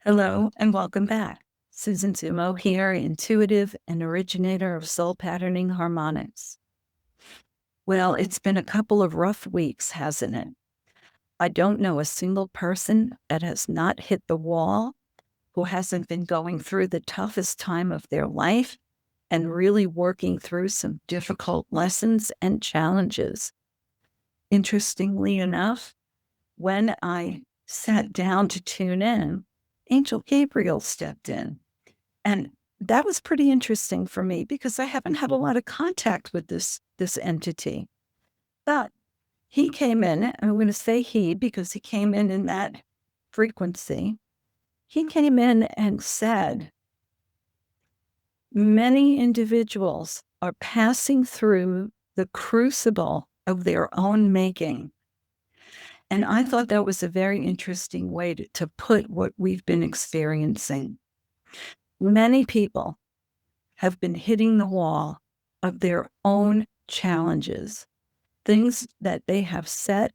Hello and welcome back. Susan Zummo here, intuitive and originator of soul patterning harmonics. Well, it's been a couple of rough weeks, hasn't it? I don't know a single person that has not hit the wall, who hasn't been going through the toughest time of their life and really working through some difficult lessons and challenges. Interestingly enough, when I sat down to tune in, Angel Gabriel stepped in. And that was pretty interesting for me because I haven't had a lot of contact with this entity. But he came in, and I'm going to say he because he came in that frequency. He came in and said, many individuals are passing through the crucible of their own making. And I thought that was a very interesting way to put what we've been experiencing. Many people have been hitting the wall of their own challenges, things that they have set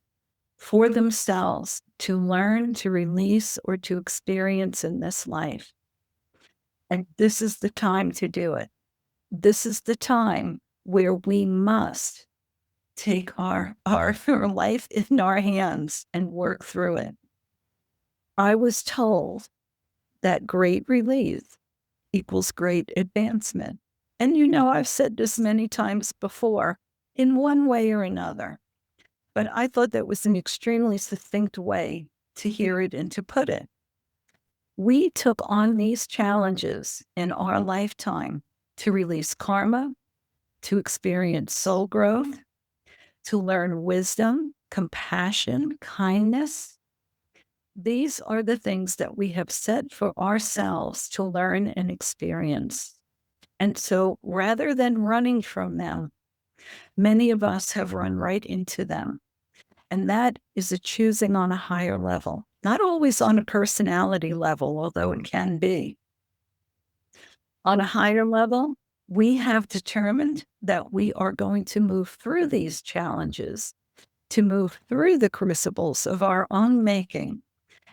for themselves to learn, to release, or to experience in this life. And this is the time to do it. This is the time where we must take our life in our hands and work through it. I was told that great release equals great advancement. And I've said this many times before, in one way or another. But I thought that was an extremely succinct way to hear it and to put it. We took on these challenges in our lifetime to release karma, to experience soul growth, to learn wisdom, compassion, kindness. These are the things that we have set for ourselves to learn and experience. And so rather than running from them, many of us have run right into them. And that is a choosing on a higher level, not always on a personality level, although it can be. On a higher level, we have determined that we are going to move through these challenges, to move through the crucibles of our own making,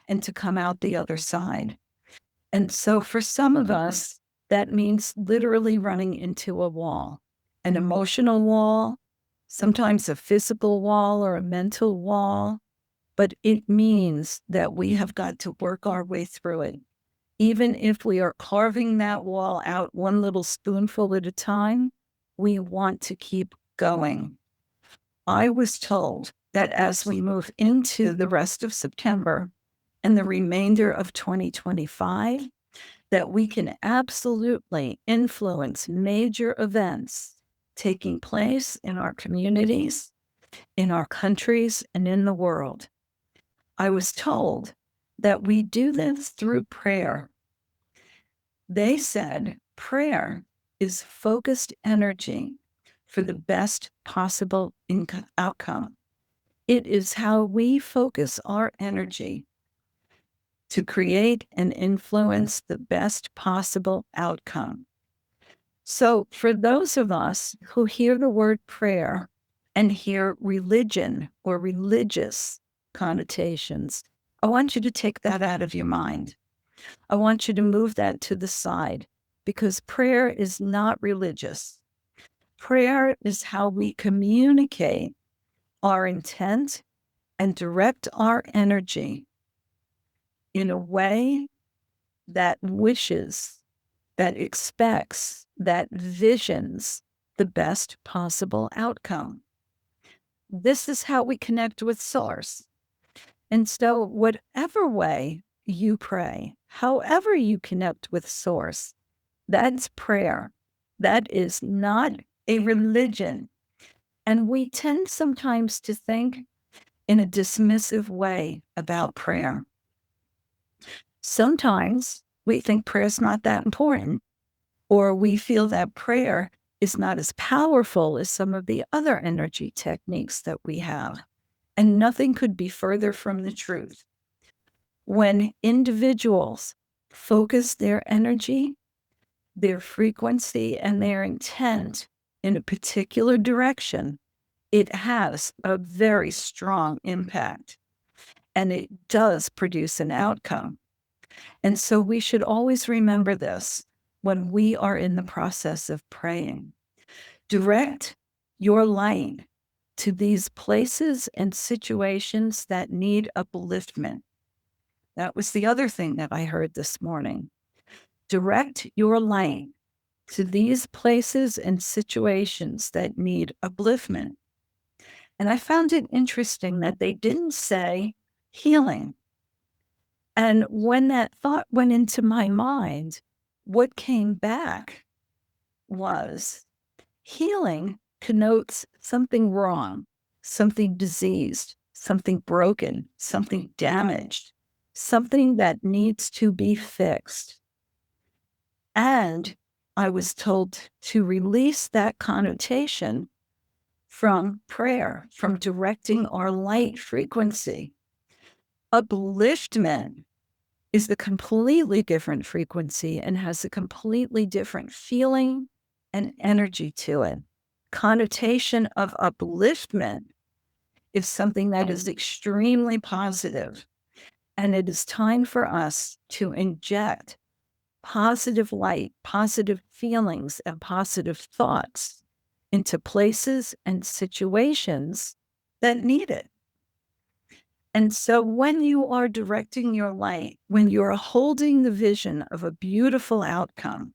and to come out the other side. And so for some of us, that means literally running into a wall, an emotional wall, sometimes a physical wall or a mental wall, but it means that we have got to work our way through it. Even if we are carving that wall out one little spoonful at a time, we want to keep going. I was told that as we move into the rest of September and the remainder of 2025, that we can absolutely influence major events taking place in our communities, in our countries, and in the world. I was told that we do this through prayer. They said prayer is focused energy for the best possible outcome. It is how we focus our energy to create and influence the best possible outcome. So for those of us who hear the word prayer and hear religion or religious connotations, I want you to take that out of your mind. I want you to move that to the side because prayer is not religious. Prayer is how we communicate our intent and direct our energy in a way that wishes, that expects, that visions the best possible outcome. This is how we connect with Source. And so, whatever way you pray, however you connect with Source, that's prayer. That is not a religion. And we tend sometimes to think in a dismissive way about prayer. Sometimes we think prayer is not that important, or we feel that prayer is not as powerful as some of the other energy techniques that we have. And nothing could be further from the truth. When individuals focus their energy, their frequency, and their intent in a particular direction, it has a very strong impact. And it does produce an outcome. And so we should always remember this when we are in the process of praying. Direct your light to these places and situations that need upliftment. That was the other thing that I heard this morning. Direct your light to these places and situations that need upliftment. And I found it interesting that they didn't say healing. And when that thought went into my mind, what came back was healing connotes something wrong, something diseased, something broken, something damaged, something that needs to be fixed. And I was told to release that connotation from prayer, from directing our light frequency. Upliftment is a completely different frequency and has a completely different feeling and energy to it. Connotation of upliftment is something that is extremely positive, and it is time for us to inject positive light, positive feelings, and positive thoughts into places and situations that need it. And so when you are directing your light, when you're holding the vision of a beautiful outcome,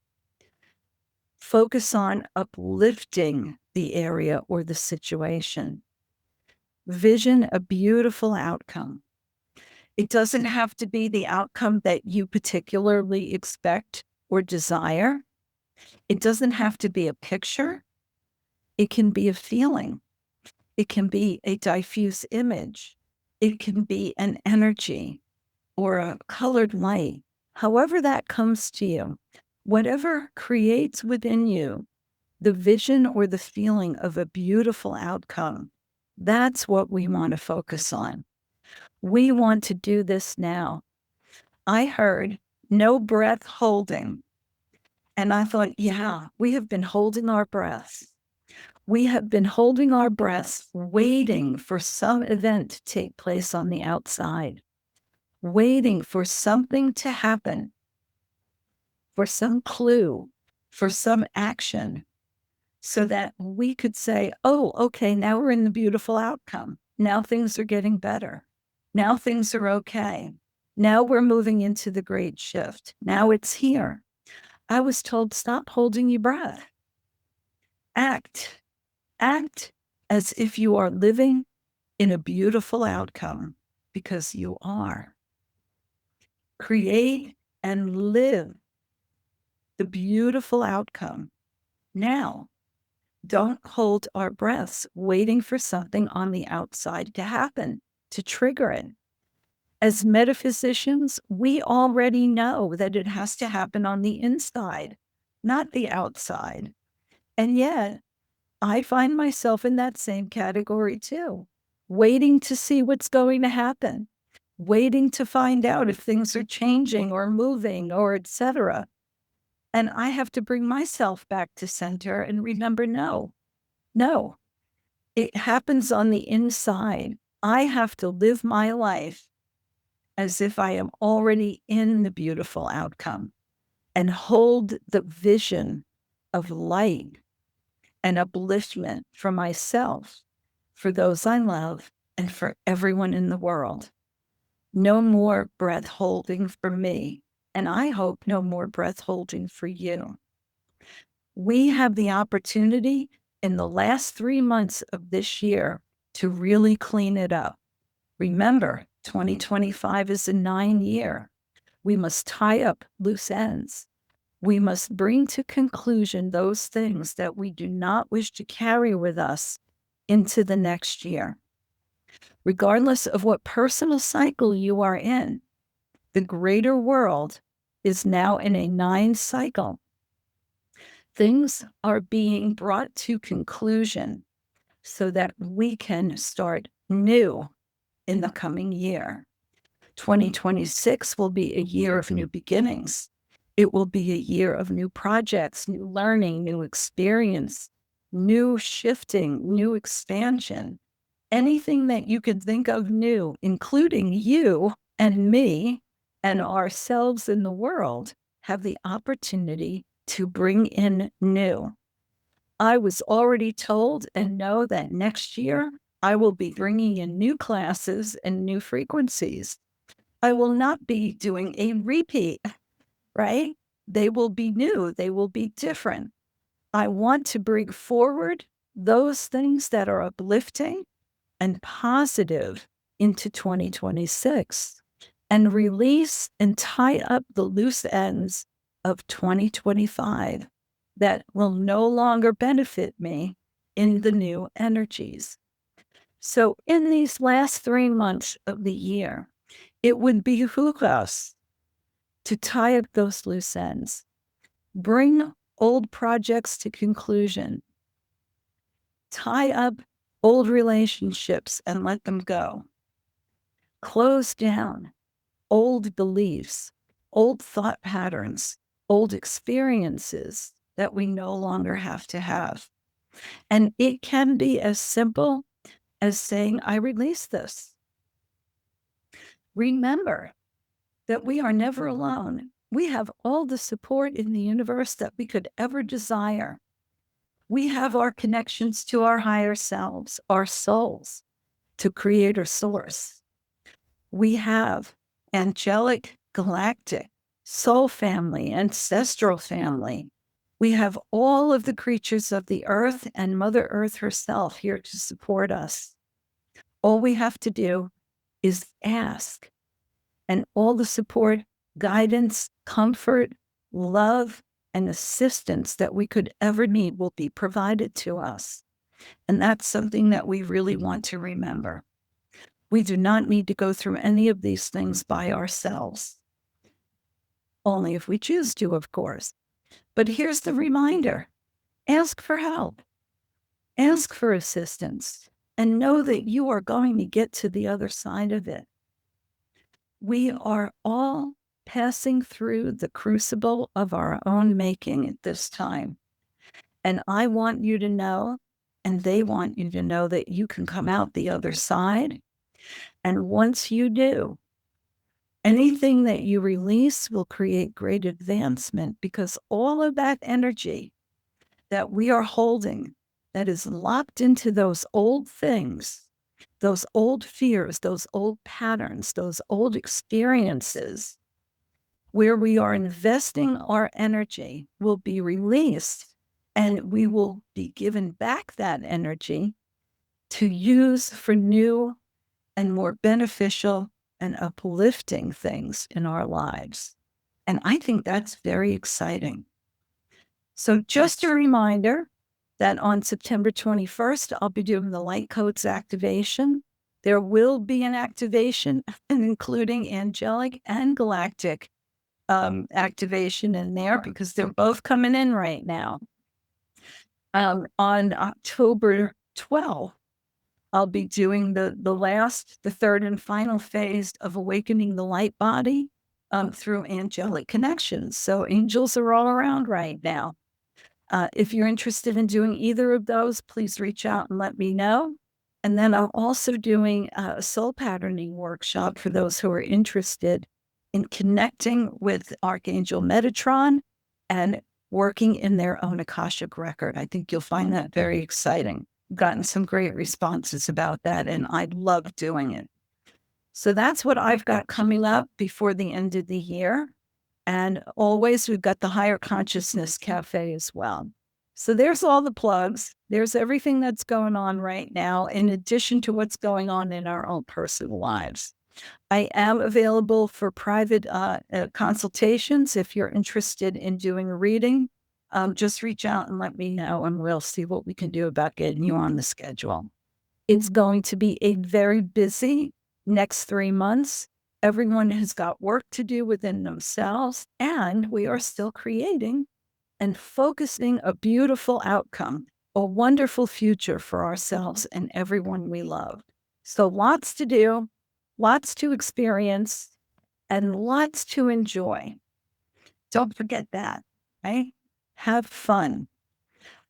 focus on uplifting the area or the situation. Vision a beautiful outcome. It doesn't have to be the outcome that you particularly expect or desire. It doesn't have to be a picture. It can be a feeling. It can be a diffuse image. It can be an energy or a colored light. However that comes to you, whatever creates within you the vision or the feeling of a beautiful outcome, that's what we want to focus on. We want to do this now. I heard no breath holding. And I thought, yeah, we have been holding our breaths. We have been holding our breaths, waiting for some event to take place on the outside, waiting for something to happen, for some clue, for some action, so that we could say, oh, okay, now we're in the beautiful outcome. Now things are getting better. Now things are okay. Now we're moving into the great shift. Now it's here. I was told, stop holding your breath. Act as if you are living in a beautiful outcome, because you are. Create and live the beautiful outcome now. Don't hold our breaths waiting for something on the outside to happen, to trigger it. As metaphysicians, we already know that it has to happen on the inside, not the outside. And yet, I find myself in that same category too, waiting to see what's going to happen, waiting to find out if things are changing or moving or etc. And I have to bring myself back to center and remember, no, it happens on the inside. I have to live my life as if I am already in the beautiful outcome and hold the vision of light and upliftment for myself, for those I love, and for everyone in the world. No more breath holding for me, and I hope no more breath holding for you. We have the opportunity in the last 3 months of this year to really clean it up. Remember, 2025 is a 9-year. We must tie up loose ends. We must bring to conclusion those things that we do not wish to carry with us into the next year. Regardless of what personal cycle you are in, the greater world is now in a 9 cycle. Things are being brought to conclusion so that we can start new in the coming year. 2026 will be a year of new beginnings. It will be a year of new projects, new learning, new experience, new shifting, new expansion. Anything that you could think of new, including you and me and ourselves in the world have the opportunity to bring in new. I was already told and know that next year I will be bringing in new classes and new frequencies. I will not be doing a repeat, right? They will be new. They will be different. I want to bring forward those things that are uplifting and positive into 2026 and release and tie up the loose ends of 2025 that will no longer benefit me in the new energies. So in these last 3 months of the year, it would behoove us to tie up those loose ends, bring old projects to conclusion, tie up old relationships and let them go, close down old beliefs, old thought patterns, old experiences that we no longer have to have. And it can be as simple as saying, I release this. Remember that we are never alone. We have all the support in the universe that we could ever desire. We have our connections to our higher selves, our souls, to Creator Source. We have angelic, galactic, soul family, ancestral family. We have all of the creatures of the earth and Mother Earth herself here to support us. All we have to do is ask, and all the support, guidance, comfort, love, and assistance that we could ever need will be provided to us. And that's something that we really want to remember. We do not need to go through any of these things by ourselves. Only if we choose to, of course. But here's the reminder. Ask for help. Ask for assistance. And know that you are going to get to the other side of it. We are all passing through the crucible of our own making at this time. And I want you to know, and they want you to know, that you can come out the other side. And once you do, anything that you release will create great advancement, because all of that energy that we are holding that is locked into those old things, those old fears, those old patterns, those old experiences, where we are investing our energy, will be released, and we will be given back that energy to use for new and more beneficial and uplifting things in our lives. And I think that's very exciting. So just a reminder that on September 21st, I'll be doing the Light Codes activation. There will be an activation, including Angelic and Galactic activation in there, because they're both coming in right now. On October 12th, I'll be doing the third and final phase of awakening the light body through angelic connections. So angels are all around right now. If you're interested in doing either of those, please reach out and let me know. And then I'm also doing a soul patterning workshop for those who are interested in connecting with Archangel Metatron and working in their own Akashic record. I think you'll find that very exciting. I've gotten some great responses about that, and I love doing it. So that's what I've got coming up before the end of the year. And always, we've got the Higher Consciousness Cafe as well. So there's all the plugs. There's everything that's going on right now, in addition to what's going on in our own personal lives. I am available for private consultations. If you're interested in doing a reading, just reach out and let me know, and we'll see what we can do about getting you on the schedule. It's going to be a very busy next 3 months. Everyone has got work to do within themselves, and we are still creating and focusing a beautiful outcome, a wonderful future for ourselves and everyone we love. So lots to do, lots to experience, and lots to enjoy. Don't forget that, right? Have fun.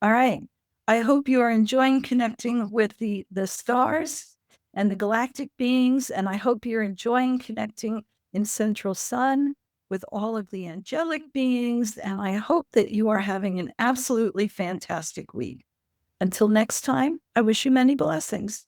All right. I hope you are enjoying connecting with the stars and the galactic beings, and I hope you're enjoying connecting in Central Sun with all of the angelic beings, and I hope that you are having an absolutely fantastic week. Until next time, I wish you many blessings.